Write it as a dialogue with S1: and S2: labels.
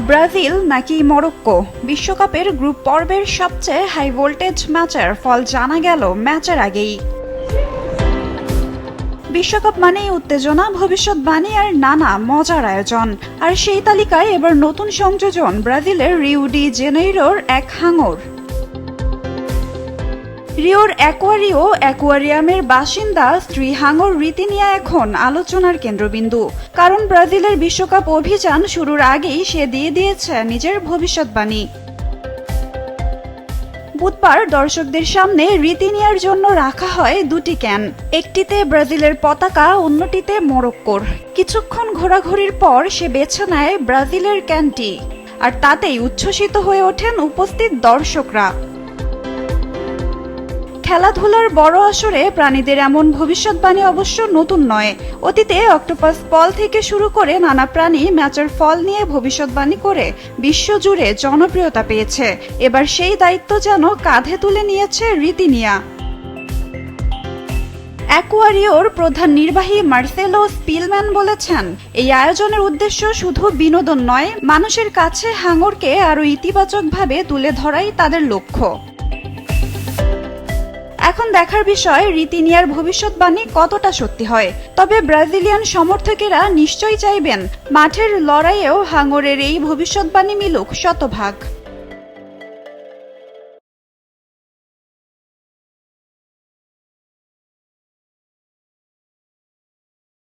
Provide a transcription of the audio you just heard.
S1: Brazil নাকি Morocco, বিশ্বকাপের group পর্বের সবচেয়ে হাই ভোল্টেজ ম্যাচের ফল জানা গেল ম্যাচের আগেই। বিশ্বকাপ মানেই উত্তেজনা, ভবিষ্যৎবাণী আর নানা মজার আয়োজন। আর সেই তালিকায় এবার নতুন সংযোজন ব্রাজিলের রিও ডি জেনেইরোর এক হাঙর। রিওর অ্যাকোয়ারিয়ামের বাসিন্দা স্ত্রী হাঙর রীতিনিয়া এখন আলোচনার কেন্দ্রবিন্দু। কারণ ব্রাজিলের বিশ্বকাপ অভিযান শুরুর আগেই সে দিয়ে দিয়েছে নিজের ভবিষ্যৎবাণী। বুধবার দর্শকদের সামনে রীতিনিয়ার জন্য রাখা হয় দুটি ক্যান, একটিতে ব্রাজিলের পতাকা, অন্যটিতে মরক্কোর। কিছুক্ষণ ঘোরাঘুরির পর সে বেছে নেয় ব্রাজিলের ক্যানটি, আর তাতেই উচ্ছ্বসিত হয়ে ওঠেন উপস্থিত দর্শকরা। খেলাধুলার বড় আসরে প্রাণীদের এমন ভবিষ্যৎবাণী অবশ্য নতুন নয়। অতীতে অক্টোপাস পল থেকে শুরু করে নানা প্রাণী ম্যাচের ফল নিয়ে ভবিষ্যৎবাণী করে বিশ্বজুড়ে জনপ্রিয়তা পেয়েছে। এবার সেই দায়িত্ব যেন কাঁধে তুলে নিয়েছে রীতিনিয়া। অ্যাকোয়ারিওর প্রধান নির্বাহী মার্সেলো স্পিলম্যান বলেছেন, এই আয়োজনের উদ্দেশ্য শুধু বিনোদন নয়, মানুষের কাছে হাঙরকে আরও ইতিবাচকভাবে তুলে ধরাই তাদের লক্ষ্য। এখন দেখার বিষয় রীতিনিয়ার ভবিষ্যৎবাণী কতটা সত্যি হয়। তবে ব্রাজিলিয়ান সমর্থকেরা নিশ্চয়ই চাইবেন মাঠের লড়াইয়েও হাঙরের এই ভবিষ্যৎবাণী মিলুক শতভাগ।